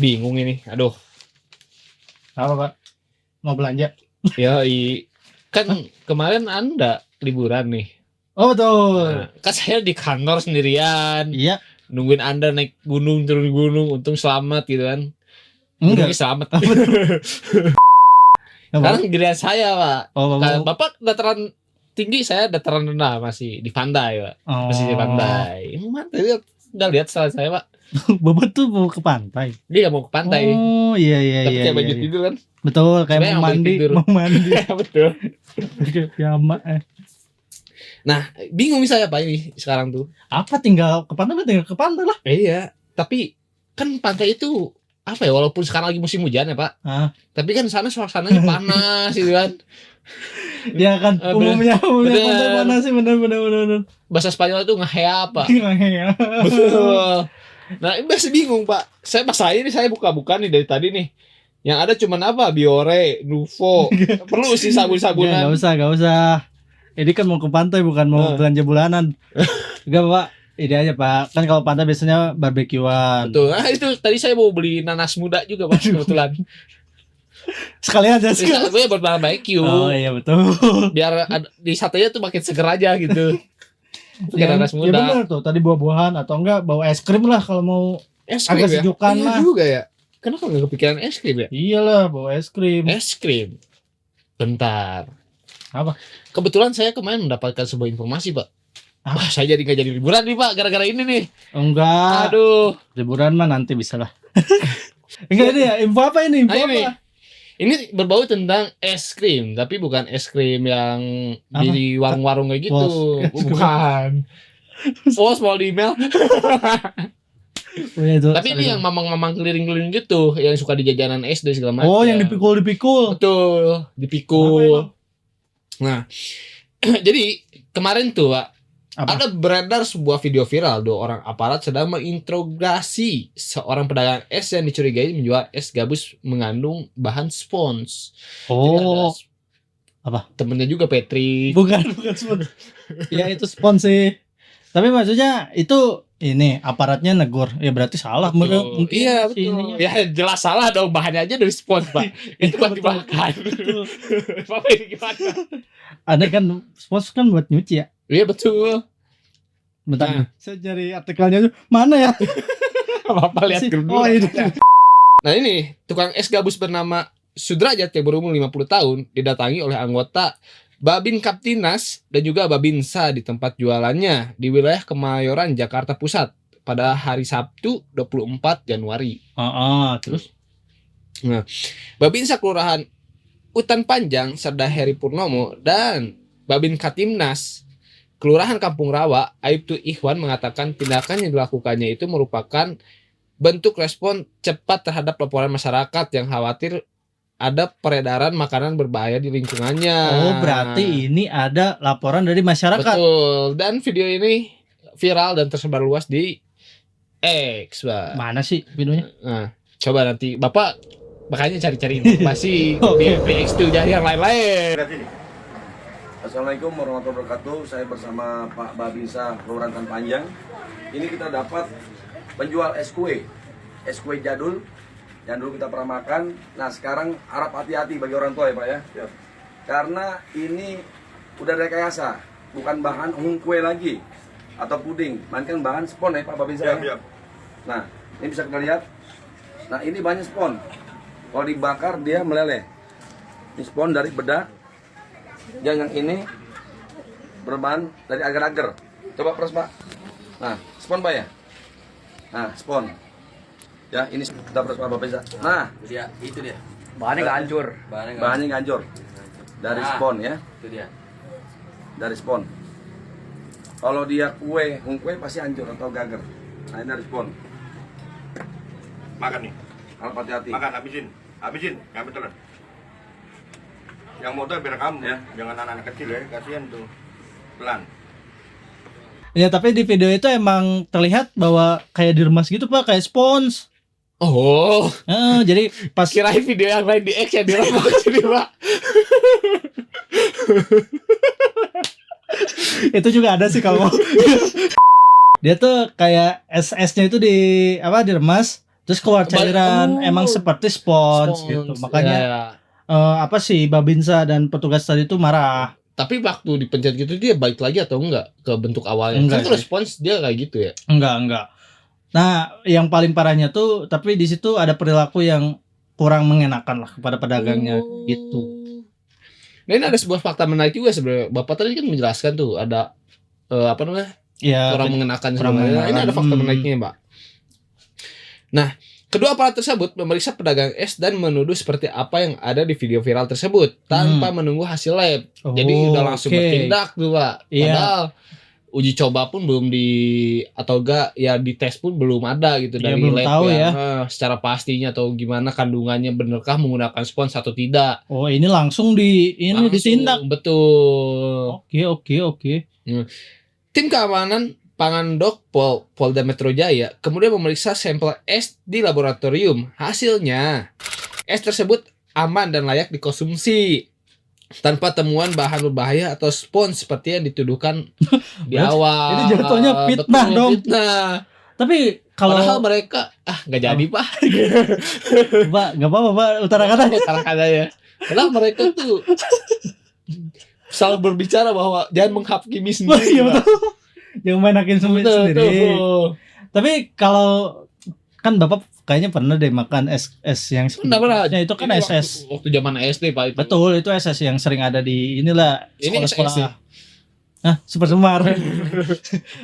bingung ini. Aduh. Apa Pak? Mau belanja? Ya, kan kemarin Anda liburan nih. Oh betul. Nah, kan saya di kantor sendirian. Iya. Nungguin Anda naik gunung, turun gunung, untung selamat gitu kan. Enggak. Gunungnya selamat. Apa? Karena giliran saya, Pak. Oh, Kan Bapak dataran tinggi, saya dataran rendah, masih di pantai, Pak. Masih di pantai. Mana udah lihat setelah saya, Pak. Bapak tuh mau ke pantai. Dia mau ke pantai. Oh iya Tapi kayak baju iya. tidur kan. Betul, kayak Sebenarnya mau mandi, tidur. mau mandi. Betul. Piyama. Nah, bingung saya Pak ini sekarang tuh. Apa tinggal ke pantai lah. Iya, tapi kan pantai itu apa ya, walaupun sekarang lagi musim hujan ya Pak. Tapi kan sana suasananya panas gitu kan. Ya kan umumnya pantai panas sih, bener. Bahasa Spanyol itu ngehea Pak. Ngehea. Betul. Nah, ini masih bingung Pak. Saya buka-buka nih dari tadi nih. Yang ada cuman apa? Biore, Nuvo. Perlu sih sabun-sabunan. Gak usah. Ini kan mau ke pantai bukan mau belanja bulanan. Enggak Pak. Ini aja Pak. Kan kalau pantai biasanya barbekyuan. Betul. Nah, itu tadi saya mau beli nanas muda juga Pak kebetulan. Sekalian aja sih. Saya buat barbecue. Oh iya betul. Biar di satenya tuh makin seger aja gitu. Nanas muda. Ya benar tuh. Tadi buah-buahan atau enggak bawa es krim lah kalau mau Es agak krim ya? sejukan Iya lah. juga ya. Kenapa nggak kepikiran es krim ya? Iyalah bawa es krim. Es krim. Bentar. Apa? Kebetulan saya kemarin mendapatkan sebuah informasi Pak. Wah, saya jadi nggak jadi liburan nih Pak, gara-gara ini nih. Enggak. Aduh. Liburan mah nanti bisa lah. Enggak ini ya, info apa ini? Info apa? Ini berbau tentang es krim, tapi bukan es krim yang di warung-warung kayak gitu. Bukan. Mau di email. Tapi ini yang mamang-mamang keliling-keliling gitu, yang suka di jajanan SD segala macam. Oh, yang dipikul. Betul, dipikul. Nah, jadi kemarin tuh Pak, ada beredar sebuah video viral, 2 orang aparat sedang menginterogasi seorang pedagang es yang dicurigai menjual es gabus mengandung bahan spons. Oh, apa? Temennya juga Petri. Bukan spons. Ya itu spons sih. Tapi maksudnya itu ini aparatnya negur, ya berarti salah. Mungkin iya betul. Ya jelas salah dong, bahannya aja dari spons Pak. Itu buat dimakan. Bapak ini gimana? Ada kan spons kan buat nyuci ya. Iya betul. Bentar, saya cari artikelnya tuh mana ya? Bapak lihat dulu. Oh ini. Nah ini tukang es gabus bernama Sudrajat yang berumur 50 tahun didatangi oleh anggota Babin Kaptinas dan juga Babinsa di tempat jualannya di wilayah Kemayoran, Jakarta Pusat pada hari Sabtu 24 Januari. Terus? Nah, Babinsa Kelurahan Utan Panjang Serda Heri Purnomo dan Babin Kaptimnas Kelurahan Kampung Rawa Aibtu Ikhwan mengatakan tindakan yang dilakukannya itu merupakan bentuk respon cepat terhadap laporan masyarakat yang khawatir ada peredaran makanan berbahaya di lingkungannya. Oh, berarti ini ada laporan dari masyarakat. Betul. Dan video ini viral dan tersebar luas di X, Pak. Mana sih videonya? Nah, coba nanti Bapak makanya cari-cari informasi di X tuh dari yang lain-lain. Assalamualaikum warahmatullahi wabarakatuh. Saya bersama Pak Babinsa Kelurahan Utan Panjang. Ini kita dapat penjual es kue jadul yang dulu kita pernah makan. Nah sekarang harap hati-hati bagi orang tua ya Pak ya. Yep. Karena ini udah rekayasa, bukan bahan kue lagi atau puding, melainkan bahan spon ya Pak Babinsa. Yep. Nah ini bisa kita lihat. Nah ini banyak spon. Kalau dibakar dia meleleh. Ini spon dari bedak. Dan yang ini berbahan dari agar-agar. Coba peras Pak. Nah spon Pak ya. Nah spon. Ya, ini kita peras Pak Babinsa. Nah, itu dia. Bahannya nggak hancur. Bahannya nggak hancur. Dari spon ya. Itu dia. Dari spon. Kalau dia kue pasti hancur atau gager. Nah, ini dari spon. Makan nih. Harap hati-hati. Makan, habisin, nggak betul. Yang motor biar kamu ya, jangan anak-anak kecil ya, kasihan tuh. Pelan. Ya tapi di video itu emang terlihat bahwa kayak diremas gitu Pak, kayak spons. Oh, jadi pas kirain video yang lain di X ya diremas sini Pak. Itu juga ada sih kalau mau. Dia tuh kayak es-esnya itu diremas, Terus keluar cairan emang seperti spons gitu. Makanya Ya. apa sih Babinsa dan petugas tadi itu marah. Tapi waktu dipencet gitu dia balik lagi atau enggak ke bentuk awalnya? Enggak Kan kalau sih. spons dia kayak gitu ya. Enggak. Nah, yang paling parahnya tuh tapi di situ ada perilaku yang kurang mengenakan lah kepada pedagangnya gitu. Nah, ini ada sebuah fakta menarik juga sebenarnya. Bapak tadi kan menjelaskan tuh ada apa namanya? Ya, Kurang mengenakan kurang sebenarnya. Nah, ini ada fakta mengenakan. menariknya, Mbak. Nah, kedua aparat tersebut memeriksa pedagang es dan menuduh seperti apa yang ada di video viral tersebut tanpa menunggu hasil lab. Jadi udah langsung oke. bertindak tuh, Pak. Iya. Padahal uji coba pun belum atau enggak ya dites pun belum ada gitu Iya, dari belum lab tahu yang ya. secara pastinya atau gimana kandungannya benarkah menggunakan spons atau tidak. Oh, ini langsung Langsung, ditindak. betul. Oke. Tim keamanan Pangan Polda Metro Jaya kemudian memeriksa sampel es di laboratorium. Hasilnya, es tersebut aman dan layak dikonsumsi tanpa temuan bahan berbahaya atau spons seperti yang dituduhkan di Berarti awal. ini jatuhnya fitnah Betul, dong. Fitnah. Tapi kalau Padahal mereka nggak jadi Pak. Pak, enggak apa-apa, Pak, utarakan aja. Utarakan aja. Padahal mereka tuh selalu berbicara bahwa jangan menghakimi sendiri. Iya, Pak. betul. Yang main hakim Betul, sendiri. betul. Tapi kalau kan Bapak kayaknya pernah deh makan es yang Nggak pernah. sebelumnya itu kan Ini es. waktu zaman SD Pak itu. Betul, itu es yang sering ada di inilah Ini sekolah-sekolah. SS ya? Nah, Super Semar.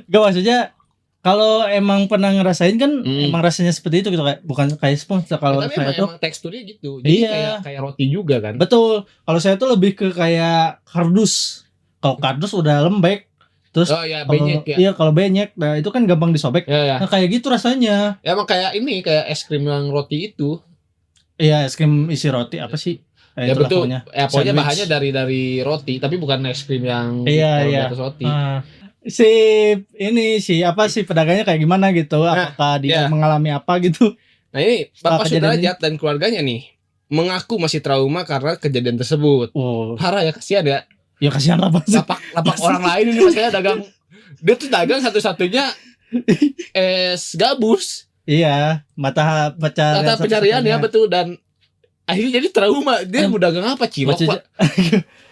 Gak, maksudnya kalau emang pernah ngerasain kan emang rasanya seperti itu gitu, kayak bukan kayak spons kalau Tapi saya tuh. emang teksturnya gitu. Jadi Iya. kayak roti juga kan. Betul. Kalau saya tuh lebih ke kayak kardus. Kalau kardus udah lembek. Terus Oh ya, kalau benyek ya. iya kalau benyek, nah itu kan gampang disobek. Ya, ya. Nah, kayak gitu rasanya. Ya, emang kayak ini kayak es krim yang roti itu. Iya, es krim isi roti apa sih? Ya Itulah betul. pokoknya. Ya pokoknya Sandwich. bahannya dari roti, tapi bukan es krim yang Iya, taruh di iya. atas roti. Si pedagangnya kayak gimana gitu? Apakah dia iya. mengalami apa gitu? Nah, ini Setelah Bapak kejadian Sudrajat dan keluarganya nih mengaku masih trauma karena kejadian tersebut. Oh, Parah ya, kasihan ya. ya kasihan lah Pak. Lapak orang lain ini maksudnya dagang. Dia tuh dagang satu-satunya es gabus. Iya, mata Pencarian ya, betul, dan akhirnya jadi trauma. Dia mau dagang apa? Cilok, Pak.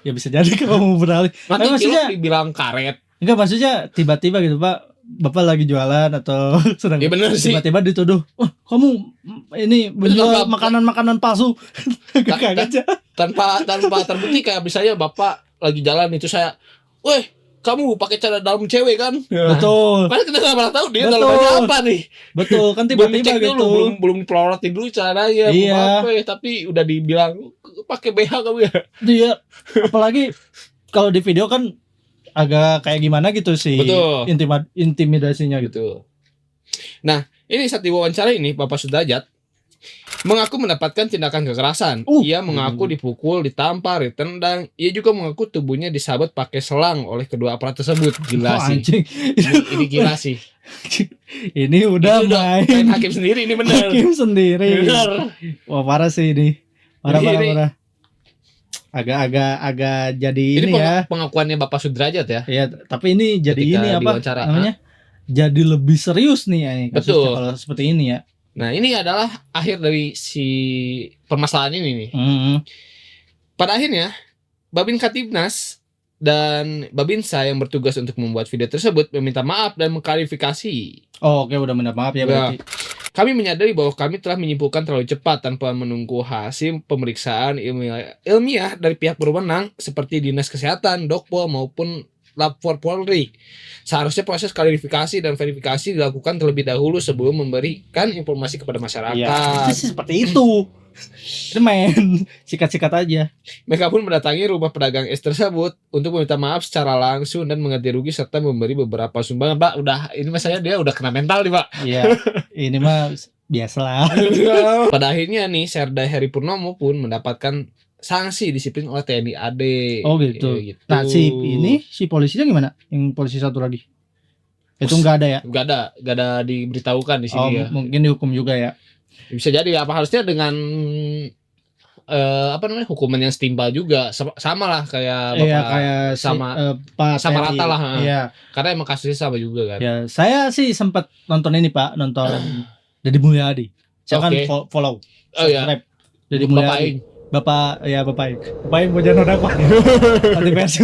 Ya bisa jadi kalau mau beralih. Nanti maksudnya- cilok dibilang karet. Enggak, maksudnya tiba-tiba gitu Pak, Bapak lagi jualan atau sedang Ya bener sih. tiba-tiba dituduh, "Wah, kamu ini menjual Enggak, makanan-makanan palsu." Enggak, Kaget aja. tanpa terbukti kayak misalnya Bapak lagi jalan itu saya, "Weh, kamu pakai cara dalam cewek kan?" Nah, Betul. padahal kita nggak pernah tahu dia Betul. dalamnya apa nih. Betul, kan Belum tiba-tiba dicek gitu. dulu, belum dipelorotin dulu caranya. Iya. Apa ya, tapi udah dibilang pakai BH kamu ya. Iya. Apalagi kalau di video kan agak kayak gimana gitu sih. Betul. Intimidasinya gitu. Gitu. Nah, ini saat diwawancara ini Bapak Sudrajat mengaku mendapatkan tindakan kekerasan. Ia mengaku dipukul, ditampar, ditendang. Ia juga mengaku tubuhnya disabet pakai selang oleh kedua aparat tersebut. Gila Oh, sih. anjing. Ini gila sih. Ini udah Itu main main hakim sendiri ini bener. hakim sendiri. Bener. Wah, parah sih ini. Parah. Ini- Agak jadi Ini ini ya. pengakuannya Bapak Sudrajat ya. Iya, tapi ini jadi Ketika ini apa diwawancara. namanya? Jadi lebih serius nih ya ini kasusnya Betul. kalau seperti ini ya. Nah, ini adalah akhir dari si permasalahan ini nih. Pada akhirnya, Babin Katibnas dan Babinsa yang bertugas untuk membuat video tersebut meminta maaf dan mengklarifikasi. Oh, oke, udah minta maaf ya berarti. Kami menyadari bahwa kami telah menyimpulkan terlalu cepat tanpa menunggu hasil pemeriksaan ilmiah dari pihak berwenang seperti Dinas Kesehatan, Dokpol maupun Lapor Polri. Seharusnya proses klarifikasi dan verifikasi dilakukan terlebih dahulu sebelum memberikan informasi kepada masyarakat. Iya, itu sih seperti itu. Itu main sikat-sikat aja. Mereka pun mendatangi rumah pedagang es tersebut untuk meminta maaf secara langsung dan mengganti rugi serta memberi beberapa sumbangan. Pak, udah ini masalahnya dia udah kena mental nih, Pak. Iya, ini mah biasalah. Pada akhirnya nih Serda Heri Purnomo pun mendapatkan sanksi disiplin oleh TNI AD. Oh gitu. Gitu. Nah, si polisinya gimana? Yang polisi satu lagi? Itu nggak ada ya? Gak ada diberitahukan di Oh, sini ya. mungkin dihukum juga ya. Bisa jadi apa harusnya dengan apa namanya hukuman yang setimpal juga sama lah kayak Iya, Bapak kayak Pak sama Ferry. rata lah, ha. Iya. karena emang kasusnya sama juga kan. Ya, saya sih sempat nonton ini Pak, nonton Deddy Mulyadi. Silakan Oke. follow. Oh ya. Subscribe. Jadi Bapak Mulyadi. Aing. Bapak Aing. Bapak Aing mau jangan aku. Nanti versi.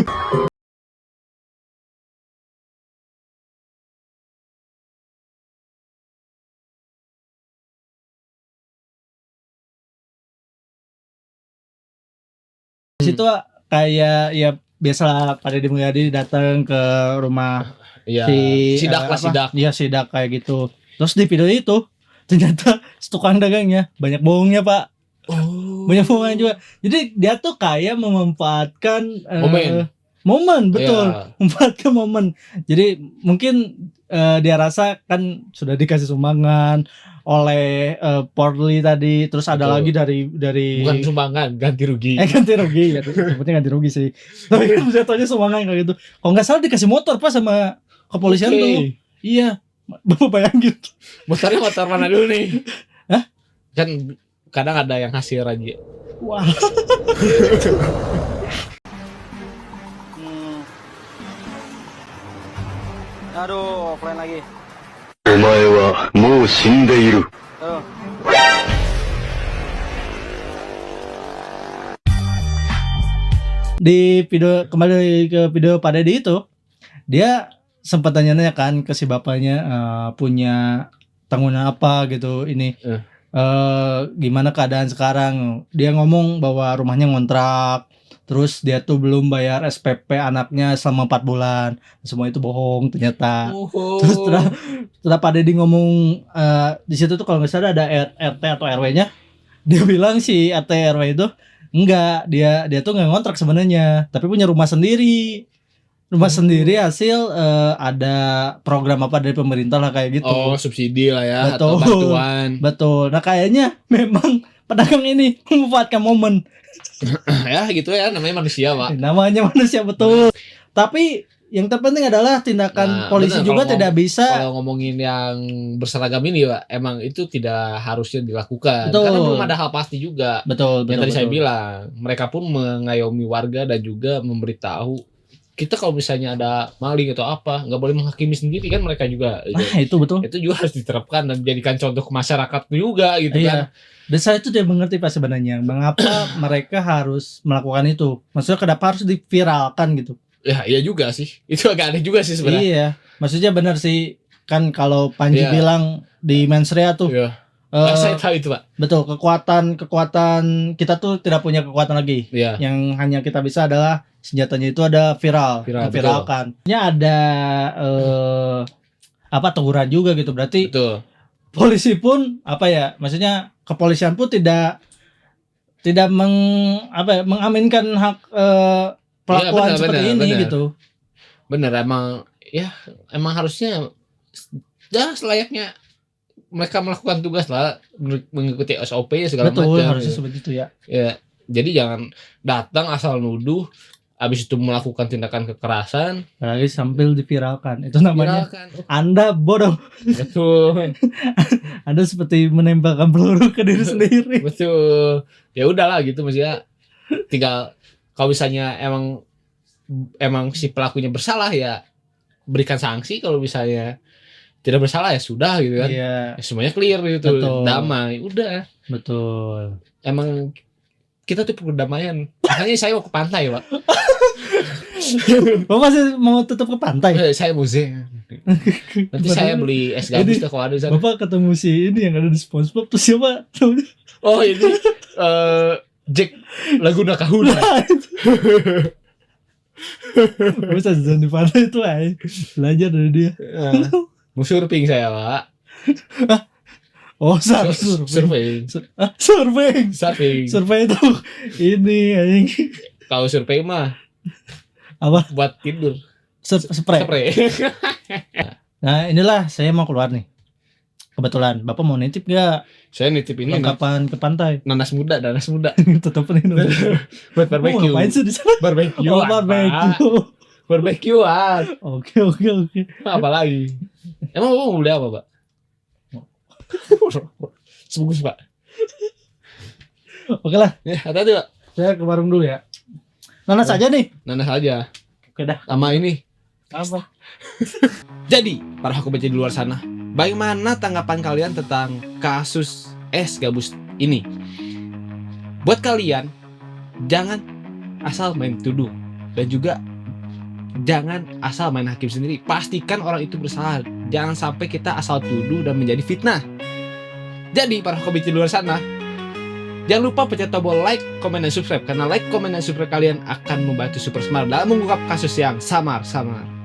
Di situ kayak ya biasa pada di Mulyadi datang ke rumah Iya. si Sidak lah, apa? sidak. Iya, sidak kayak gitu. Terus di video itu ternyata tukang dagangnya banyak bohongnya, Pak. Oh. Banyak bohongnya juga. Jadi dia tuh kayak memanfaatkan momen, betul. Iya. Memanfaatkan momen. Jadi mungkin dia rasa kan sudah dikasih sumbangan oleh Portly tadi, terus ada Betul. lagi dari Bukan sumbangan, ganti rugi. ganti rugi ya, sebutnya ganti rugi sih. Tapi kan jatuhnya sumbangan kayak gitu. Kalau nggak salah dikasih motor Pak sama kepolisian Oke. tuh. Iya. Bapak bayangin. Motornya motor mana dulu nih? Hah? Kan kadang ada yang hasil raja. Wah. Aduh, offline lagi. お前はもう死んでいる。 Aduh. Di video kembali ke video Pak Deddy itu, dia sempat tanya-tanya kan ke si bapaknya punya tanggungan apa gitu ini. Gimana keadaan sekarang? Dia ngomong bahwa rumahnya ngontrak, terus dia tuh belum bayar SPP anaknya selama 4 bulan. Semua itu bohong ternyata. Terus setelah Pak Deddy ngomong di situ tuh kalau nggak salah ada RT atau RW-nya, dia bilang si RT RW itu enggak, dia tuh nggak ngontrak sebenarnya, tapi punya rumah sendiri. Rumah sendiri hasil ada program apa dari pemerintah lah kayak gitu. Oh, subsidi lah ya, atau Betul. bantuan. Betul. Nah kayaknya memang pedagang ini memanfaatkan momen. Ya gitu ya, namanya manusia, Pak. Namanya manusia betul. Tapi yang terpenting adalah tindakan Nah, polisi benar, juga kalau tidak bisa. Kalau ngomongin yang berseragam ini, Pak, emang itu tidak harusnya dilakukan. Betul. Karena belum ada hal pasti juga. Betul, Yang tadi saya betul. bilang, mereka pun mengayomi warga dan juga memberitahu kita kalau misalnya ada maling atau apa, nggak boleh menghakimi sendiri kan mereka juga. Nah, itu betul. Itu juga harus diterapkan dan dijadikan contoh ke masyarakat juga gitu kan. Iya. Dan saya tuh tidak mengerti Pak sebenarnya mengapa mereka harus melakukan itu. Maksudnya kenapa harus diviralkan gitu? Ya, iya juga sih. Itu agak aneh juga sih sebenarnya. Iya. Maksudnya benar sih, kan kalau Panji Iya. bilang di mensrea tuh Iya. Saya tahu itu, Pak. betul, kekuatan kita tuh tidak punya kekuatan lagi. Iya. Yang hanya kita bisa adalah senjatanya itu ada Viral, viralkan. Ya ada teguran juga gitu. Berarti Betul. polisi pun maksudnya kepolisian pun tidak mengaminkan hak pelakuan Iya, benar, seperti benar, ini benar. gitu. Bener, emang harusnya ya selayaknya mereka melakukan tugas lah, mengikuti SOP segala Betul, macam. harusnya seperti itu ya. Ya, jadi jangan datang asal nuduh, habis itu melakukan tindakan kekerasan. Apalagi sambil diviralkan. Itu namanya Viralkan. Anda bodoh. Betul, Anda seperti menembakkan peluru ke diri sendiri. betul. Ya udahlah gitu maksudnya. Tinggal kalau misalnya emang si pelakunya bersalah ya berikan sanksi, kalau misalnya tidak bersalah ya sudah gitu kan. Iya, Ya, semuanya clear gitu, Betul. damai, udah. betul. Emang kita tuh perdamaian. Makanya saya mau ke pantai, Pak. Bapak masih mau tetap ke pantai? Saya musim. Nanti saya beli es gabus tuh kalau ada di sana. Bapak ketemu si ini yang ada di SpongeBob tuh siapa? Oh ini Jack Laguna Kahuna. Bisa jalan di pantai itu aja. Belajar dari dia. Mau surfing saya, Pak. Oh, survei. Surfing. Survei. Surfing. Survei itu ini anjing. Kalau surfing mah Apa? buat tidur. Spray. Spray. Nah, inilah saya mau keluar nih. Kebetulan Bapak mau nitip gak Saya nitip ini kapan ke pantai? nanas muda. Tetap nih. Buat barbecue. Ngapain sih di sana? Barbecue. Oh, barbecue. Barbekyuan. Oke. Apa lagi? Emang Bapak mau beli apa, Pak? Sebungkus, Pak. Oke lah, Ya, hati-hati, Pak. saya ke warung dulu ya. Nanas aja nih. Nanas aja. Oke dah. Sama ini. Apa? Jadi, para hukum baca di luar sana, bagaimana tanggapan kalian tentang kasus es gabus ini. Buat kalian, jangan asal main tuduh dan juga jangan asal main hakim sendiri. Pastikan orang itu bersalah. Jangan sampai kita asal tuduh dan menjadi fitnah. Jadi para komite di luar sana, jangan lupa pencet tombol like, komen, dan subscribe. Karena like, komen, dan subscribe kalian akan membantu Super Smart dalam mengungkap kasus yang samar-samar.